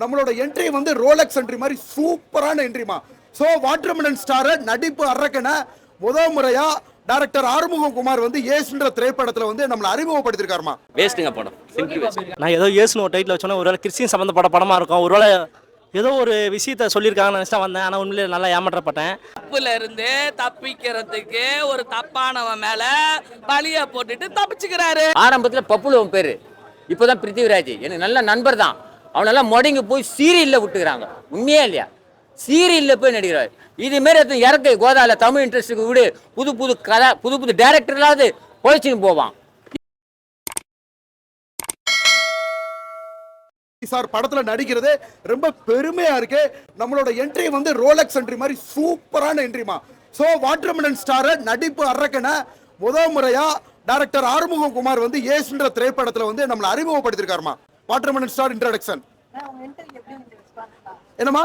நம்மளோட என்ட்ரி வந்து Rolex entry மாதிரி சூப்பரான என்ட்ரிமா. ஸோ வாட்டர்மெலன் ஸ்டாரை நடிப்பு அரக்கனை முதல் முறையா டைரக்டர் ஆறுமுககுமார் வந்து ஏசுன்ற திரைப்படத்தில் வந்து நம்மளை அறிமுகப்படுத்திருக்காருமா. வேஸ்ட்டுங்க படம், சிம்பிள் வேஸ்ட். நான் ஏதோ ஏசுன்னு ஒரு டைட்டில் வச்சோன்னா ஒருவேளை கிறிஸ்டின் சம்மந்தப்பட்ட படமாக இருக்கும், ஒருவேளை ஏதோ ஒரு விஷயத்த சொல்லியிருக்காங்கன்னு நினச்சா வந்தேன். ஆனால் உண்மையிலே நல்லா ஏமாற்றப்பட்டேன். தப்புல இருந்து தப்பிக்கிறதுக்கு ஒரு தப்பானவன் மேல பழிய போட்டுட்டு தப்பிச்சுக்கிறாரு. ஆரம்பத்தில் பப்புலுவன் பேர், இப்போதான் பிருத்திவிராஜ் எனக்கு நல்ல நண்பர் தான். அவனெல்லாம் முடங்கி போய் சீரியலில் விட்டுக்கிறாங்க. உண்மையா இல்லையா? சீரியலில் போய் நடிக்கிறார். இதுமாரி எத்தனை இறக்கை கோதால தமிழ் இன்ட்ரெஸ்ட்டுக்கு விடு, புது புது கதை, புது புது டைரக்டர்லாவது பொழைச்சின்னு போவான். சார் படத்துல நடிக்கிறது ரொம்ப பெருமையா இருக்கு. நம்மளோட என்ட்ரி வந்து ரோலெக்ஸ் என்ட்ரி மாதிரி சூப்பரான என்ட்ரிமா. ஸோ வாட்டர்மெலன் ஸ்டாரை நடிப்பு அரக்கனை முதல் முறையா டைரக்டர் ஆறுமுககுமார் வந்து ஏசுன்ற திரைப்படத்தில் வந்து நம்மளை அறிமுகப்படுத்திருக்காருமா. வாட்டர்மெலன் ஸ்டார் இன்ட்ரோடக்ஷன் என்னமா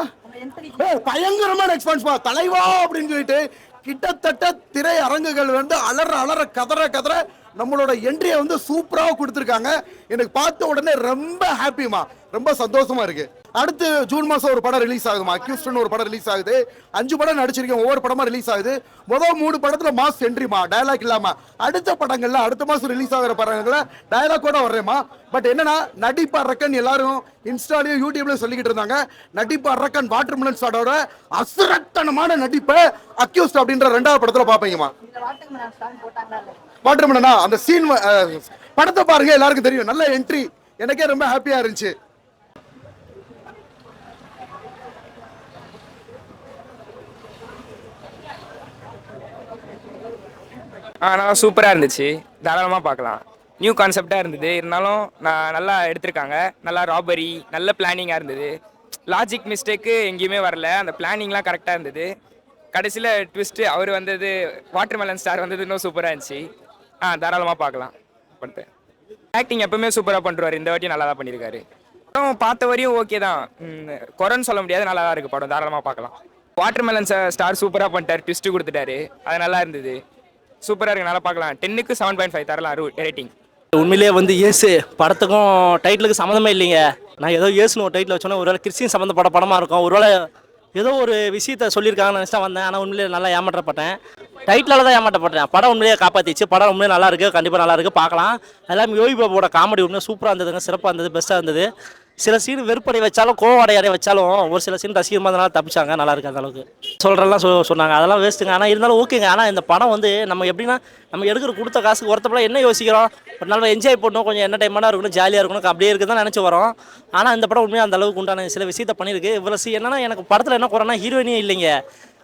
பயங்கரமான எக்ஸ்பான்ஸ்மா தலைவா அப்படின்னு சொல்லிட்டு கிட்டத்தட்ட திரை அரங்குகள் வந்து அலற கதற நம்மளோட என்ட்ரியை வந்து சூப்பராக கொடுத்துருக்காங்க. எனக்கு பார்த்த உடனே ரொம்ப ஹாப்பிமா, ரொம்ப சந்தோஷமா இருக்கு. அடுத்து ஜூன் மாசம் ஒரு படம் ரிலீஸ் ஆகுதுமா. அக்யூஸ்டன் ஒரு படம் ரிலீஸ் ஆகுது. 5 படம் நடிச்சிருக்கேன், ஒவ்வொரு படமா ரிலீஸ் ஆகுது. முதல் 3 படத்துல மாஸ் என்ட்ரிமா, டயலாக் இல்லாம. அடுத்த படங்கள்ல அடுத்த மாசம் ரிலீஸ் ஆகிற படங்கள்ல டயலாக்கோட வர்றேமா. பட் என்னன்னா நடிப்பு அரக்கன் எல்லாரும் இன்ஸ்டாலையும் யூடியூப்லயும் சொல்லிக்கிட்டு இருந்தாங்க. நடிப்பு அரக்கன் வாட்டர்மெலன் ஸ்டாரோட அசுரத்தனமான நடிப்பை அக்யூஸ்ட் அப்படின்ற 2வது படத்துல பாப்பீங்கம்மா. வாட்டர்மெலனா அந்த சீன் படத்தை பாருங்க, எல்லாருக்கும் தெரியும். நல்ல என்ட்ரி, எனக்கே ரொம்ப ஹாப்பியா இருந்துச்சு. ஆனால் சூப்பராக இருந்துச்சு, தாராளமாக பார்க்கலாம். நியூ கான்செப்டாக இருந்தது, இருந்தாலும் நல்லா எடுத்திருக்காங்க. நல்லா ராபரி, நல்ல பிளானிங்காக இருந்தது. லாஜிக் மிஸ்டேக்கு எங்கேயுமே வரல, அந்த பிளானிங்லாம் கரெக்டாக இருந்தது. கடைசியில் ட்விஸ்ட்டு அவர் வந்தது, வாட்டர்மெலன் ஸ்டார் வந்தது இன்னும் சூப்பராக இருந்துச்சு. தாராளமாக பார்க்கலாம் படத்தை. ஆக்டிங் எப்பவுமே சூப்பராக பண்ணுறாரு, இந்த வாட்டியும் நல்லா தான் பண்ணியிருக்காரு. படம் பார்த்த வரையும் ஓகே தான், குறைன்னு சொல்ல முடியாது, நல்லா தான் இருக்குது படம், தாராளமாக பார்க்கலாம். வாட்டர்மெலன் ஸ்டார் சூப்பராக பண்ணிட்டார், ட்விஸ்ட்டு கொடுத்துட்டாரு, அது நல்லா இருந்தது, சூப்பராக இருக்குது, நல்லா பார்க்கலாம். 10க்கு 7.5 தரலாம் ரேட்டிங். உண்மையிலேயே வந்து ஏசு படத்துக்கும் டைட்டிலுக்கு சம்மந்தமே இல்லைங்க. நான் ஏதோ ஏசுன்னு ஒரு டைட்டில் வச்சோன்னா ஒருவேளை கிறிஸ்டின் சம்மந்தப்பட்ட படமாக இருக்கும், ஒருவேளை ஏதோ ஒரு விஷயத்த சொல்லியிருக்காங்கன்னு நினச்சா வந்தேன். ஆனால் உண்மையிலே நல்லா ஏமாற்றப்பட்டேன். டைட்டிலால் தான் ஏமாற்றப்பட்டேன். படம் உண்மையிலேயே காப்பாற்றிச்சு. படம் உண்மையிலே நல்லா இருக்குது, கண்டிப்பாக நல்லா இருக்குது, பார்க்கலாம். எல்லாம் யோகி பாபுவோட காமெடி உண்மையாக சூப்பராக இருந்ததுங்க, சிறப்பாக இருந்தது, பெஸ்ட்டாக இருந்தது. சில சீன் வெறுப்படை வச்சாலும் கோவடையாடைய வச்சாலும் ஒரு சில சீன் ரசிகமாக இருந்தனால தப்பிச்சாங்க, நல்லா இருக்குது. அந்த அளவுக்கு சொல்கிறெல்லாம் சொன்னாங்க, அதெல்லாம் வேஸ்ட்டுங்க. ஆனால் இருந்தாலும் ஓகேங்க. ஆனால் இந்த படம் வந்து நம்ம எப்படின்னா நம்ம எடுக்கிற கொடுத்த காசுக்கு ஒருத்தப்பலாம் என்ன யோசிக்கிறோம், ஒரு நாள் என்ஜாய் பண்ணணும், கொஞ்சம் என்டர்டைன்மெண்ட்டாக இருக்கணும், ஜாலியாக இருக்கணும், அப்படியே இருக்குது தான் நினச்சி வரோம். ஆனால் இந்த படம் உண்மையாக அந்த அளவுக்கு உண்டான சில விஷயத்தை பண்ணியிருக்கு. இவ்வளோ என்னன்னா எனக்கு படத்தில் என்ன குறைனா ஹீரோயினே இல்லைங்க.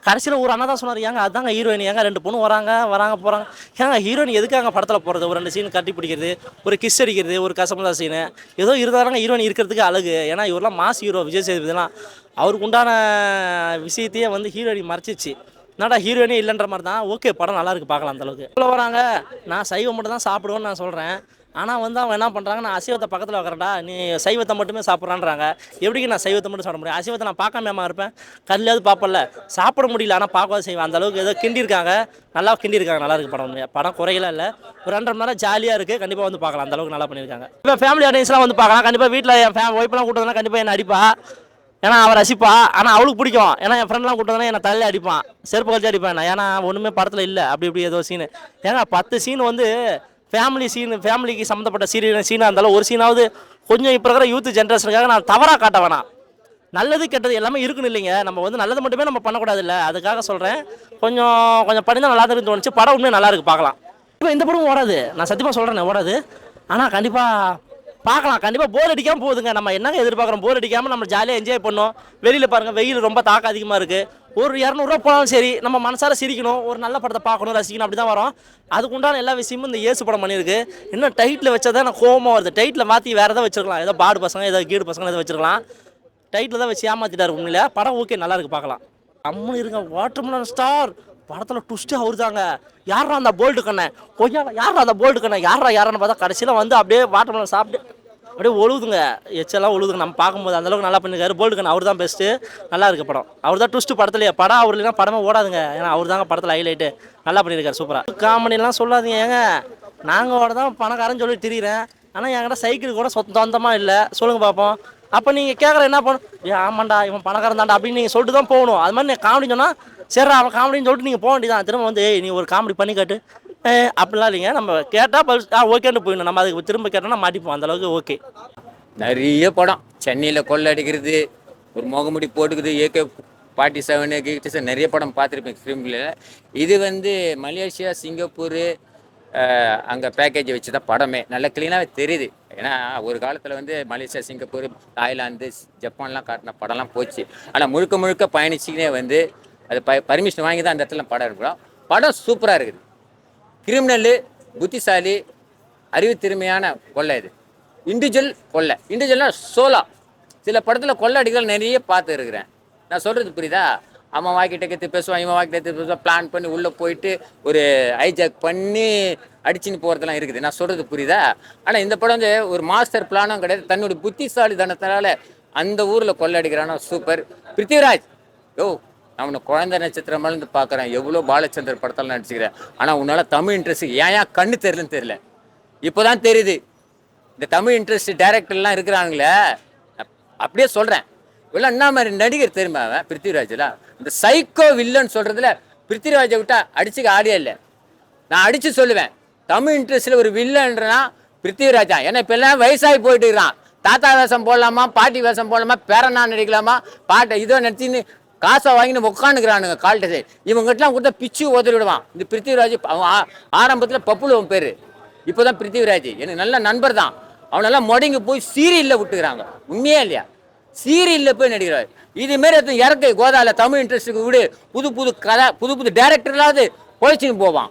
கடைசியில் ஒரு அண்ணா தான் சொன்னார், ஏங்க அதுதாங்க ஹீரோயின், ஏங்க 2 பொண்ணு வராங்க போகிறாங்க, ஏங்க ஹீரோயின் எதுக்காங்க படத்தில் போகிறது, ஒரு 2 சீன் கட்டி பிடிக்கிறது, ஒரு கிஸ் அடிக்கிறது, ஒரு கசமதா சீனு, ஏதோ இருந்தாங்க ஹீரோயின் இருக்கிறதுக்கு அழகு. ஏன்னா இவரெல்லாம் மாஸ் ஹீரோ, விஜய் சேதுபதிலாம் அவருக்கு உண்டான விஷயத்தையே வந்து ஹீரோயின் மறைச்சிச்சு. என்னடா ஹீரோயினே இல்லைன்ற மாதிரி தான். ஓகே படம் நல்லா இருக்குது, பார்க்கலாம். அந்தளவுக்கு இவ்வளோ வராங்க. நான் சைவம் மட்டும் தான் சாப்பிடுவேன்னு நான் சொல்கிறேன். ஆனால் வந்து அவங்க என்ன பண்ணுறாங்க, நான் அசைவத்தை பக்கத்தில் வைக்கிறேன்டா, நீ சைவத்தை மட்டுமே சாப்பிட்றான்றாங்க. எப்படிக்கு நான் சைவத்தை மட்டும் சாப்பிட முடியும்? அசைவத்தை நான் பார்க்காம இருப்பேன், கல்லையாவது பார்ப்பல, சாப்பிட முடியல, ஆனால் பார்க்கவாது செய்வேன். அந்தளவுக்கு ஏதோ கிண்டியிருக்காங்க, நல்லா கிண்டியிருக்காங்க, நல்லா இருக்குது படம். படம் குறையலாம் இல்லை, ஒரு 2.5 மணி நேரம் ஜாலியாக இருக்குது, கண்டிப்பாக வந்து பார்க்கலாம். அந்தளவுக்கு நல்லா பண்ணியிருக்காங்க. இப்போ ஃபேமிலி ஆடியன்ஸ்லாம் வந்து பார்க்கலாம். கண்டிப்பாக வீட்டில் என் ஒய்ஃபெலாம் கூப்பிட்டு கண்டிப்பாக என்ன அடிப்பா, ஏன்னா அவர் ரசிப்பா. ஆனால் அவளுக்கு பிடிக்கும், ஏன்னா என் ஃப்ரெண்ட்லாம் கூப்பிட்டு என்னை தலையில் அடிப்பான், செருப்பு கழிச்சு அடிப்பேன். ஏன்னா ஒன்றுமே படத்தில் இல்லை, அப்படி ஏதோ சீனு. ஏன்னா 10 சீன் வந்து ஃபேமிலிக்கு சம்மந்தப்பட்ட சீனாக இருந்தாலும் ஒரு சீனாவது கொஞ்சம் இப்போ இருக்கிற யூத் ஜென்ரேஷனுக்காக நான் தவறாக காட்ட வேணாம். நல்லது கெட்டது எல்லாமே இருக்குன்னு இல்லைங்க, நம்ம வந்து நல்லது மட்டுமே நம்ம பண்ணக்கூடாது இல்லை, அதுக்காக சொல்கிறேன். கொஞ்சம் பண்ணி தான் நல்லா இருக்குன்னு தோணுச்சு. படம் உண்மையாக நல்லா இருக்குது, பார்க்கலாம். இப்போ இந்த படம் ஓடாது, நான் சத்தியமாக சொல்கிறேன், ஓடாது. ஆனால் கண்டிப்பாக பார்க்கலாம், கண்டிப்பாக போர் அடிக்காமல் போகுதுங்க. நம்ம என்னங்க எதிர்பார்க்குறோம், போர் அடிக்காமல் நம்ம ஜாலியாக என்ஜாய் பண்ணோம். வெளியில் பாருங்கள், வெயில் ரொம்ப தாக்கம் அதிகமாக இருக்குது. ஒரு 200 ரூபா போனாலும் சரி, நம்ம மனசார சிரிக்கணும், ஒரு நல்ல படத்தை பார்க்கணும், ரசிக்கணும், அப்படி தான் வரும். அதுக்குண்டான எல்லா விஷயமும் இந்த ஏசு படம் பண்ணியிருக்கு. இன்னும் டைட்டில் வச்சதான் எனக்கு கோவமாக வருது. டைட்டில் மாற்றி வேறு எதாவது வச்சுருக்கலாம், ஏதோ பாடு பசங்க, ஏதோ கீடு பசங்க எதாவது வச்சுருக்கலாம். டைட்டில் தான் வச்சு ஏமாற்றிட்டாரு. உண்மையில படம் ஓகே, நல்லா இருக்குது, பார்க்கலாம். அம்மனு இருங்க, வாட்டர்மெலன் ஸ்டார் படத்தில் ட்விஸ்ட்டு அவர் தாங்க. யாரா அந்த போல்டு கண்ணை கொய்யால, யாரா அந்த போல்டு கண்ணை, யாரான்னு பார்த்தா கடைசியில் வந்து அப்படியே வாட்டர்மெலன் சாப்பிட்டு அப்படியே ஒழுகுதுங்க, எச்செல்லாம் ஒழுகுதுங்க. நம்ம பார்க்கும்போது அந்தளவுக்கு நல்லா பண்ணியிருக்காரு. போல்டுக்கன் அவர் தான் பெஸ்ட்டு, நல்லா இருக்குது படம். அவர் தான் ட்விஸ்ட்டு படத்துலையே. படம் அவர் இல்லைன்னா படமே ஓடாதுங்க, ஏன்னா அவர் தாங்க படத்தில் ஹைலைட்டு, நல்லா பண்ணியிருக்காரு, சூப்பராக. காமெடிலாம் சொல்லாதீங்க ஏங்க, நாங்கள் தான் பணக்காரன்னு சொல்லி திரியிறேன். ஆனால் என்கிட்ட சைக்கிள் கூட சொந்தமாக இல்லை. சொல்லுங்கள் பார்ப்போம். அப்போ நீங்கள் கேட்குற என்ன பண்ணும், ஆமாண்டா இவன் பணக்காரன் தான்டா அப்படின்னு நீங்கள் சொல்லிட்டு தான் போகணும். அது மாதிரி நீங்கள் காமெடி சொன்னால் சரி அவன் காமெடின்னு சொல்லிட்டு நீங்கள் போக வேண்டியதான். திரும்ப வந்து நீ ஒரு காமெடி பண்ணி காட்டு அப்படிலாம் இல்லைங்க. நம்ம கேட்டால் ஓகேன்னு போயிடணும். நம்ம அதுக்கு திரும்ப கேட்டோம்னா மாட்டிப்போம். அந்தளவுக்கு ஓகே. நிறைய படம் சென்னையில் கொள்ளை அடிக்கிறது, ஒரு முகமுடி போட்டுக்குது, AK-47 கிட்ட நிறைய படம் பார்த்துருப்பேன் ஃபிலிமில். இது வந்து மலேசியா, சிங்கப்பூர் அங்கே பேக்கேஜை வச்சு தான் படமே நல்ல க்ளீனாகவே தெரியுது. ஏன்னா ஒரு காலத்தில் வந்து மலேசியா, சிங்கப்பூர், தாய்லாந்து, ஜப்பான்லாம் காட்டின படம்லாம் போச்சு. ஆனால் முழுக்க முழுக்க பயணிச்சுக்கினே வந்து அது பர்மிஷன் வாங்கி தான் அந்த இடத்துல படம் எடுக்கிறோம். படம் சூப்பராக இருக்குது. கிரிமினலு, புத்திசாலி, அறிவு திறமையான கொள்ளை. இது இண்டிவிஜுவல் கொள்ளை. இண்டிவிஜுவல்னா சோலா. சில படத்தில் கொள்ளை அடிகள் நிறைய பார்த்து இருக்கிறேன். நான் சொல்கிறது புரியுதா? அவன் வாக்கிட்ட கற்று பேசுவான், இவன் வாக்கிட்ட கற்று பேசுவான், பிளான் பண்ணி உள்ளே போயிட்டு ஒரு ஹைஜாக் பண்ணி அடிச்சுன்னு போகிறதுலாம் இருக்குது. நான் சொல்கிறது புரியுதா? ஆனால் இந்த படம் வந்து ஒரு மாஸ்டர் பிளானும் கிடையாது. தன்னுடைய புத்திசாலி தனத்தினால அந்த ஊரில் கொள்ளை அடிக்கிறானோ சூப்பர். பிருத்திவிராஜ் நான் உன்னை குழந்தை நட்சத்திரம் இருந்து பார்க்குறேன், எவ்வளோ பாலச்சந்தர் படத்தெல்லாம் நடிச்சுக்கிறேன். ஆனால் உன்னால் தமிழ் இன்ட்ரெஸ்ட் ஏன் கண்ணு தெரியலன்னு தெரியல. இப்போ தான் தெரியுது. இந்த தமிழ் இன்ட்ரெஸ்ட் டைரக்டர்லாம் இருக்கிறாங்களே, அப்படியே சொல்கிறேன். இவ்வளோ என்ன மாதிரி நடிகர் தெரியுமா அவன் பிருத்திவிராஜில்? இந்த சைக்கோ வில்லன்னு சொல்கிறதுல பிருத்திவிராஜை விட்டா அடிச்சுக்க ஆடியே இல்லை. நான் அடித்து சொல்லுவேன், தமிழ் இன்ட்ரெஸ்ட்டில் ஒரு வில்லன்றனா பிருத்திவிராஜா. ஏன்னா இப்போ எல்லாம் வயசாகி போயிட்டு இருக்கிறான். தாத்தா வேஷம் போடலாமா, பாட்டி வேஷம் போடலாமா, பேரனா நடிக்கலாமா, பாட்டை இதோ நடிச்சின்னு காசை வாங்கின்னு உட்காந்துக்கிறானுங்க கால்ட்டை. இவங்ககிட்டலாம் கொடுத்தா பிச்சு உதறி விடுவான். இந்த பிருத்திவிராஜ் அவன் ஆரம்பத்தில் பப்புலுவன் பேர், இப்போ தான் பிருத்திவிராஜ். எனக்கு நல்ல நண்பர் தான். அவனெல்லாம் முடங்கி போய் சீரியலில் விட்டுக்கிறாங்க. உண்மையே இல்லையா? சீரியலில் போய் நடிக்கிறார். இதுமாரி இறக்கை கோதாவில் தமிழ் இன்ட்ரெஸ்ட்டுக்கு விடு, புது புது கதை, புது புது டேரக்டர்லாவது போயிடுச்சுன்னு போவான்.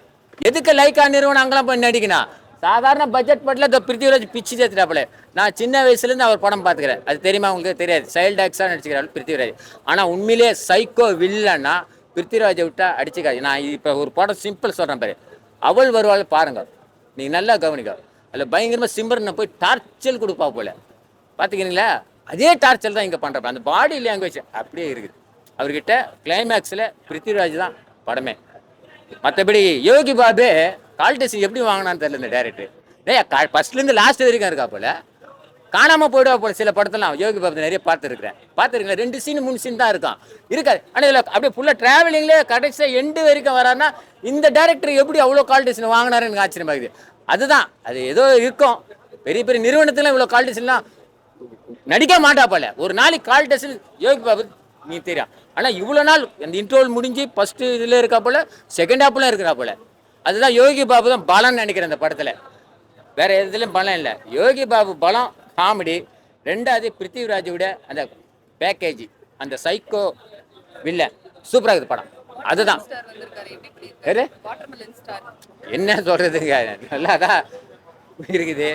எதுக்கு லைக்கா நிறுவனம் அங்கெல்லாம் போய் நடிக்கணும்? சாதாரண பட்ஜெட் பட்டில் இந்த பிருத்திவிராஜ் பிச்சு சேர்த்துட்டாப்புல. நான் சின்ன வயசுலேருந்து அவர் படம் பார்த்துக்கிறேன். அது தெரியுமா உங்களுக்கு? தெரியாது. சைல்டு ஆக்ஸாக நடிச்சுக்கிறாரு பிருத்திவிராஜ். ஆனால் உண்மையிலே சைக்கோ வில்லன்னா பிருத்திவிராஜை விட்டா அடிச்சுக்காது. நான் இப்போ ஒரு படம் சிம்பிள் சொல்கிறேன் பாரு, அவள் வருவாள் பாருங்க, நீங்கள் நல்லா கவனிக்க. அதில் பயங்கரமாக சிம்ரனை போய் டார்ச்சல் கொடுப்பா போல, பார்த்துக்கிறீங்களா? அதே டார்ச்சல் தான் இங்கே பண்ணுறப்ப. அந்த பாடி லாங்குவேஜ் அப்படியே இருக்குது அவர்கிட்ட. கிளைமேக்ஸில் பிருத்திவிராஜ் தான் படமே. மற்றபடி யோகி பாபு கால்டேசி எப்படி வாங்கினான்னு தெரியல இந்த டேரக்டர். ஃபர்ஸ்ட்லேருந்து லாஸ்ட் வரைக்கும் இருக்கா போல, காணாமல் போயிடுவா போல. சில படத்தெல்லாம் யோகி பாபு நிறைய பார்த்துருக்கேன். 2 சீன் 3 சீன் தான் இருக்காது. ஆனால் இதில் அப்படியே ஃபுல்லாக ட்ராவலிங்லேயே கடைசியாக எண்டு வரைக்கும் வரான்னா இந்த டேரக்டர் எப்படி அவ்வளோ கால்டேஷன் வாங்கினாருன்னு எனக்கு ஆச்சரியமாகுது. அதுதான் அது ஏதோ இருக்கும். பெரிய பெரிய நிறுவனத்தில் இவ்வளோ கால்டேஷன்லாம் நடிக்க மாட்டா போல. ஒரு நாளைக்கு கால்டேஷன் யோகி பாபு நீ தெரியும். ஆனால் இவ்வளோ நாள் அந்த இன்ட்ரோல் முடிஞ்சு ஃபஸ்ட்டு இதில் இருக்கா போல, செகண்ட் ஹாப்லாம் இருக்கிறா போல. அதுதான் யோகி பாபு தான் பலம்னு நினைக்கிறேன் அந்த படத்தில். வேற எதுலையும் பலம் இல்லை. யோகி பாபு பலம் காமெடி. 2வது பிருத்திவிராஜோட அந்த பேக்கேஜ், அந்த சைக்கோ வில்லன் சூப்பராக இருக்குது படம். அதுதான் என்ன சொல்றதுங்க, நல்லா தான் இருக்குது.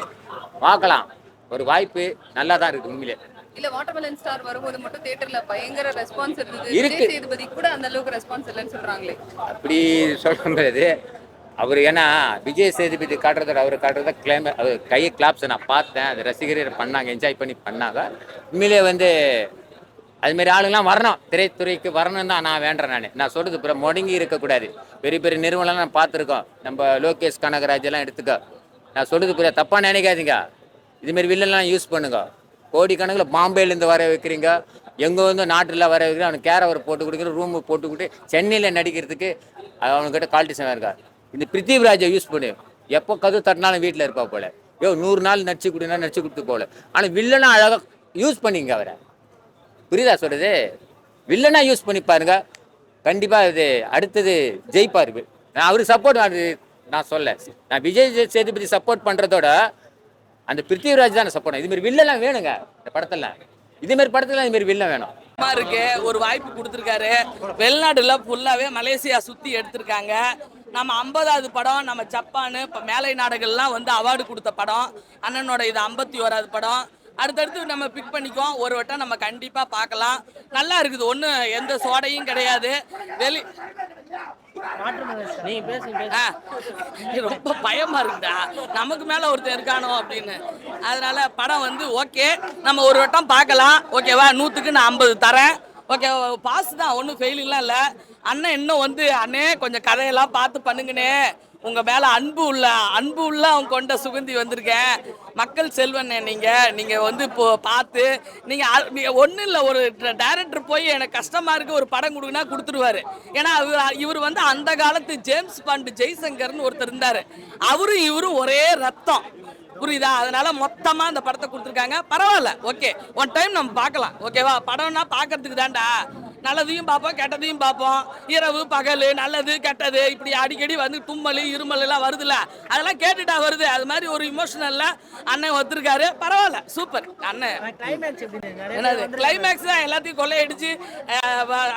பார்க்கலாம், ஒரு வாய்ப்பு நல்லா தான் இருக்குது உண்மையிலே. இல்ல வாட்டர்மெலன் ஸ்டார் வரும்போது மட்டும் தியேட்டர்ல பயங்கர ரெஸ்பான்ஸ் இருந்தது. இருக்கு. சேதுபதி கூட அந்த அளவுக்கு ரெஸ்பான்ஸ் இல்லைன்னு சொல்றாங்களே. அப்படி சொல்ல முடியாது. அவர் ஏன்னா விஜய் சேதுபதி காட்டுறதோட அவர் காட்டுறத அவர் கையை கிளாப்ஸ் நான் பார்த்தேன். அது ரசிகர்கள் பண்ணாங்க, என்ஜாய் பண்ணி பண்ணாங்க. உண்மையிலே வந்து அதுமாரி ஆளுங்களாம் வரணும், திரைத்துறைக்கு வரணும் தான் நான் வேண்டேன். நான் சொல்கிறது பிற முடங்கி இருக்கக்கூடாது. பெரிய பெரிய நிறுவனம்லாம் நான் பார்த்துருக்கோம். நம்ம லோகேஷ் கனகராஜ் எல்லாம் எடுத்துக்க. நான் சொல்கிறது பிற தப்பாக நினைக்காதீங்க. இதுமாரி வில்லெல்லாம் யூஸ் பண்ணுங்க. கோடிக்கணக்கில் பாம்பேலேருந்து வர வைக்கிறீங்க, எங்கே வந்து நாட்டில் வர வைக்கிறீங்க. அவனுக்கு கேரவர் போட்டு கொடுக்குற, ரூமு போட்டு கொடுத்து சென்னையில் நடிக்கிறதுக்கு அவனுக்கிட்ட கால்டிஷன் இருக்கா. இந்த பிருத்திவிராஜை யூஸ் பண்ணு, எப்போ கது தட்டினாலும் வீட்டில் இருப்பா போல. 100 நாள் நடிச்சு கொடுனா நடிச்சு கொடுத்து போல. ஆனால் வில்லனா அழகாக யூஸ் பண்ணிங்க அவரை. புரியுதா சொல்கிறது? வில்லனா யூஸ் பண்ணி பாருங்க, கண்டிப்பாக இது அடுத்தது ஜெயிப்பார். நான் அவருக்கு சப்போர்ட் நான் சொல்ல, நான் விஜய் சேதுபதி சப்போர்ட் பண்ணுறதோட அந்த பிருத்திவிராஜ் தான் சப்போர்ட். இதுமாரி வில்லெல்லாம் வேணுங்க இந்த படத்தில். இதேமாரி படத்துல இதுமாரி வில்லன் வேணும். இருக்கு ஒரு வாய்ப்பு கொடுத்துருக்காரு. வெளிநாடுல ஃபுல்லாவே மலேசியா சுத்தி எடுத்திருக்காங்க. நம்ம 50வது படம், நம்ம ஜப்பானு இப்போ மேலை நாடுகள்லாம் வந்து அவார்டு கொடுத்த படம். அண்ணனோட இது 51வது படம். அடுத்தடுத்து நம்ம பிக் பண்ணிக்குவோம். ஒரு வட்டம் நம்ம கண்டிப்பாக பார்க்கலாம். நல்லா இருக்குது, ஒன்றும் எந்த சோடையும் கிடையாது. ரொம்ப பயமா இருக்குடா, நமக்கு மேல ஒருத்தர் இருக்கானோ அப்படின்னு. அதனால படம் வந்து ஓகே, நம்ம ஒரு வட்டம் பார்க்கலாம். ஓகேவா? 100க்கு நான் 50 தரேன். ஓகே, பாஸ் தான், ஒன்றும் ஃபெயிலிங்லாம் இல்லை. அண்ணன் இன்னும் வந்து அண்ணே கொஞ்சம் கதையெல்லாம் பார்த்து பண்ணுங்கண்ணே, உங்கள் மேலே அன்பு உள்ள அவங்க கொண்ட சுகந்தி வந்திருக்கேன். மக்கள் செல்வன் நீங்கள் வந்து இப்போ பார்த்து நீங்கள் ஒன்றும் இல்லை, ஒரு டைரக்டர் போய் எனக்கு கஷ்டமாக இருக்குது ஒரு படம் கொடுங்கன்னா கொடுத்துருவாரு. ஏன்னா இவர் வந்து அந்த காலத்து ஜேம்ஸ் பாண்ட் ஜெய்சங்கர்னு ஒருத்தர் இருந்தார். அவரும் இவரும் ஒரே ரத்தம், புரியுதா? அதனால மொத்தமாக அந்த படத்தை கொடுத்துருக்காங்க. பரவாயில்ல, ஓகே, ஒன் டைம் நம்ம பார்க்கலாம், ஓகேவா? படம்னா பார்க்கறதுக்கு தான்டா, நல்லதையும் பார்ப்போம் கெட்டதையும் பார்ப்போம். இரவு பகல், நல்லது கெட்டது, இப்படி அடிக்கடி வந்து தும்மல் இருமல் எல்லாம் வருதுல்ல, அதெல்லாம் கேட்டுட்டா வருது. அது மாதிரி ஒரு இமோஷனல்ல அண்ணன் ஒத்துருக்காரு. பரவாயில்ல, சூப்பர் அண்ணன். என்னது கிளைமேக்ஸ் தான் எல்லாத்தையும் கொள்ளையடிச்சு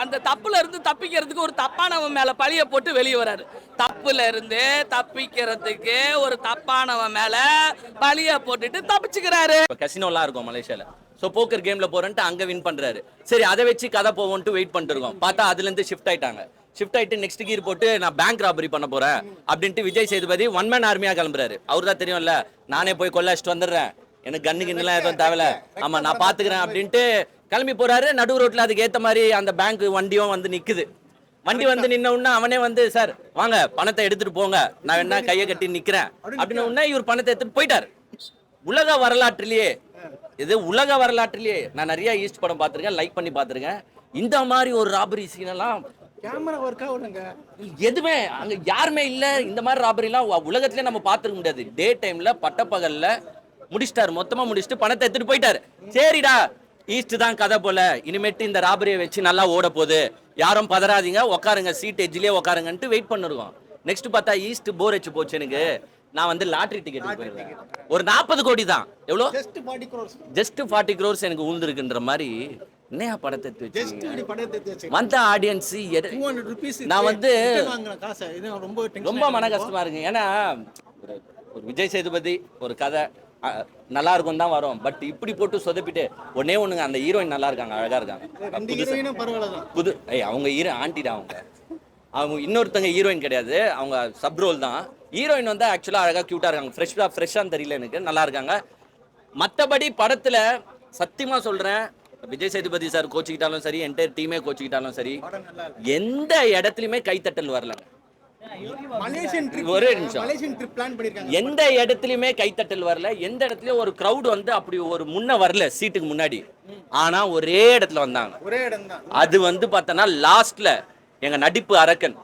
அந்த தப்புல இருந்து தப்பிக்கிறதுக்கு ஒரு தப்பானவன் மேல பழிய போட்டு வெளியே வராரு. தப்புல இருந்து தப்பிக்கிறதுக்கு ஒரு தப்பானவன் மேல பழிய போட்டுட்டு தப்பிச்சுக்கிறாரு. கசினோலாம் இருக்கும் மலேசியால. ஸோ போக்கர் கேம்ல போறேன்ட்டு அங்க வின் பண்றாரு. சரி, அதை வச்சு கதை போவோன்ட்டு வெயிட் பண்ணிட்டு இருக்கோம். பார்த்தா அதுல இருந்து ஷிஃப்ட் ஆயிட்டாங்க. ஷிஃப்ட் ஆயிட்டு நெக்ஸ்ட் கீர் போட்டு நான் பேங்க் ராபரி பண்ண போறேன் அப்படின்ட்டு விஜய் சேதுபதி ஒன் மேன் ஆர்மியா கிளம்புறாரு. அவரு தான் தெரியும்ல, நானே போய் கொள்ளாச்சிட்டு வந்துடுறேன், எனக்கு கண்ணு கிண்ணுலாம் எதுவும் தேவையில்ல, ஆமா நான் பாத்துக்கிறேன் அப்படின்ட்டு கிளம்பி போறாரு. நடு ரோட்ல அதுக்கு ஏத்த மாதிரி அந்த பேங்க் வண்டியும் வந்து நிக்குது. வண்டி வந்து நின்ன உடனே அவனே வந்து, சார் வாங்க பணத்தை எடுத்துட்டு போங்க, நான் என்ன கையை கட்டி நிக்கிறேன் அப்படின்னு உடனே இவர் பணத்தை எடுத்துட்டு போயிட்டாரு. உலக வரலாற்றிலேயே உலக வரலாற்றிலேயே நான் நிறைய ஈஸ்ட் படம் பார்த்துருக்கேன், லைக் பண்ணி பார்த்துருக்கேன். இந்த மாதிரி ஒரு ராபரி சீனெல்லாம் கேமரா ஒர்க்கா விடுங்க, எதுவுமே அங்க யாருமே இல்ல. இந்த மாதிரி ராபரிலாம் உலகத்திலே நம்ம பார்த்துருக்க முடியாது. டே டைம்ல பட்டப்பகல்ல முடிச்சிட்டாரு, மொத்தமா முடிச்சுட்டு பணத்தை எடுத்துட்டு போயிட்டாரு. சரிடா, ஈஸ்ட் தான் கதை போல, இனிமேட்டு இந்த ராபரியை வச்சு நல்லா ஓட போகுது, யாரும் பதறாதீங்க, உட்காருங்க சீட் எஜ்ஜிலே உட்காருங்கன்ட்டு வெயிட் பண்ணிருக்கோம். நெக்ஸ்ட் பார்த்தா ஈஸ்ட் போர் வச்சு போச்சு. எனக்கு நான் வந்து லாட்டரி டிக்கெட் போயிருந்தேன், ஒரு 40 கோடி தான். எவ்வளோ? ஜஸ்ட் 40 crores எனக்கு ஊழ்ந்துருக்குன்ற மாதிரி. என்னையா படத்தை வச்சு வந்த ஆடியன்ஸ் நான் வந்து ரொம்ப மன கஷ்டமா இருக்கு. ஏன்னா ஒரு விஜய் சேதுபதி ஒரு கதை நல்லா இருக்கும் தான் வரும். பட் இப்படி போட்டு சொதப்பிட்டு ஒன்னே ஒண்ணுங்க, அந்த ஹீரோயின் நல்லா இருக்காங்க, அழகா இருக்காங்க. புது அவங்க ஹீரோ ஆண்டிடா, அவங்க இன்னொருத்தங்க ஹீரோயின் கிடையாது, அவங்க சப் ரோல் தான். ஹீரோயின் வந்து ஆக்சுவலா அழகா கியூட்டா இருக்காங்க, ஃப்ரெஷ்ஷான்னு தெரியல எனக்கு, நல்லா இருக்காங்க. மற்றபடி படத்துல சத்தியமா சொல்றேன், விஜய் சேதுபதி சார் கோச்சிக்கிட்டாலும் சரி, என்டையர் டீமே கோச்சிக்கிட்டாலும் சரி, எந்த இடத்துலயுமே கைத்தட்டல் வரல. ஒரே நிமிஷம், எந்த இடத்துலயுமே கைத்தட்டல் வரல. எந்த இடத்துலயும் ஒரு கிரௌட் வந்து அப்படி ஒரு முன்ன வரல சீட்டுக்கு முன்னாடி. ஆனா ஒரே இடத்துல வந்தாங்க. அது வந்து பார்த்தோன்னா லாஸ்ட்ல எங்க நடிப்பு அரக்கன்,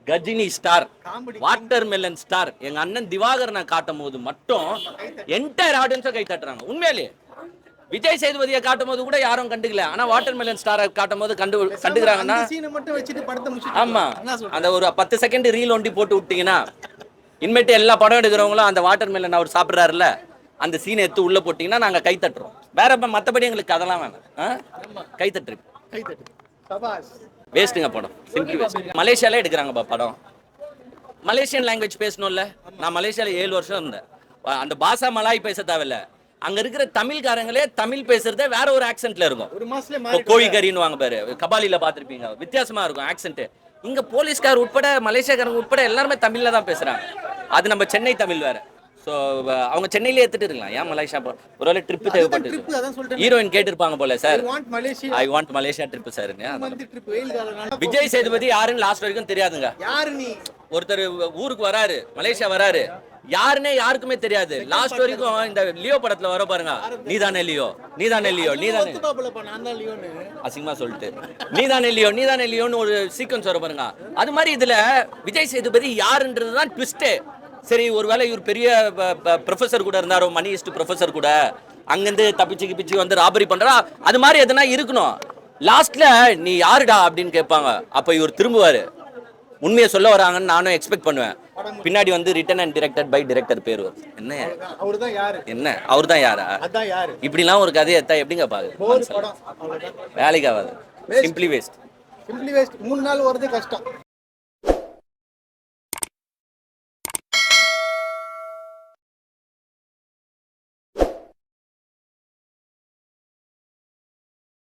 Ghajini star, watermelon star எங்க அண்ணன் திவாகரனை காட்டும் போது மட்டும் என்டையர் ஆடியன்ஸை கை தட்டுறாங்க. உண்மையிலேயே விஜய் சேதுபதியை காட்டும் போது கூட யாரும் கண்டுக்கல, ஆனா வாட்டர் மெலன் ஸ்டாரை காட்டும் போது கண்டுக்கிறாங்கன்னா, ஆமா அந்த ஒரு 10 செகண்ட் ரீல் ஒண்டி போட்டு விட்டீங்கன்னா இனிமேட்டு எல்லா படம் எடுக்கிறவங்களும் அந்த வாட்டர் மெலன் அவர் சாப்பிட்றாருல அந்த சீனை எடுத்து உள்ள போட்டீங்கன்னா நாங்க கை தட்டுறோம். வேற மற்றபடி எங்களுக்கு அதெல்லாம் வேணாம். கை தட்டு வேஸ்ட்டுங்க, படம் சிம்பிளி வேஸ்ட். மலேசியாலே எடுக்கிறாங்கப்பா படம், மலேசியன் லாங்குவேஜ் பேசணும்ல. நான் மலேசியால 7 வருஷம் இருந்தேன். அந்த பாஷா மலாய் பேச தேவையில்ல, அங்க இருக்கிற தமிழ்காரங்களே தமிழ் பேசுறதே வேற ஒரு ஆக்சென்ட்ல இருக்கும். கோழிக்கறின்னு வாங்க பாரு, கபாலில பாத்திருப்பீங்க, வித்தியாசமா இருக்கும் ஆக்சென்ட். இங்க போலீஸ்கார் உட்பட மலேசியாக்காரங்க உட்பட எல்லாருமே தமிழ்ல தான் பேசுறாங்க. அது நம்ம சென்னை தமிழ் வேற. ஸோ அவங்க சென்னையிலே எடுத்துட்டு இருக்கலாம், ஏன் மலேசியா ஒருவேளை ட்ரிப்பு தேவைப்பட்டு ஹீரோயின் கேட்டிருப்பாங்க போல, sir I want Malaysia trip சாருங்க. விஜய் சேதுபதி யாருன்னு லாஸ்ட் வரைக்கும் தெரியாதுங்க. ஒருத்தர் ஊருக்கு வராரு, மலேசியா வராரு, யாருன்னே யாருக்குமே தெரியாது லாஸ்ட் வரைக்கும். இந்த லியோ படத்துல வர பாருங்க, நீதானே லியோ, நீதானே லியோ, நீதானே அசிங்கமா சொல்லிட்டு நீதானே லியோ, நீதானே லியோன்னு ஒரு சீக்வன்ஸ் வர பாருங்க. அது மாதிரி இதுல விஜய் சேதுபதி யாருன்றதுதான் ட்விஸ்டே. சரி, ஒருவேளை இவர் பெரிய ப்ரொஃபஸர் கூட இருந்தாரோ, மணிஸ்ட் ப்ரொஃபஸர் கூட, அங்கிருந்து தப்பிச்சு வந்து ராபரி பண்றா, அது மாதிரி எதுனா இருக்கணும். லாஸ்ட்ல நீ யாருடா அப்படின்னு கேட்பாங்க, அப்ப இவர் திரும்புவாரு, உண்மையை சொல்ல வராங்கன்னு நானும் எக்ஸ்பெக்ட் பண்ணுவேன். பின்னாடி வந்து written and directed by director பேர் வரும். என்ன அவர் தான் யாரா? இப்படிலாம் ஒரு கதையை எடுத்தா எப்படிங்க பாரு, வேலைக்கு ஆகாது. Simply waste. 3 நாள் வரது கஷ்டம்.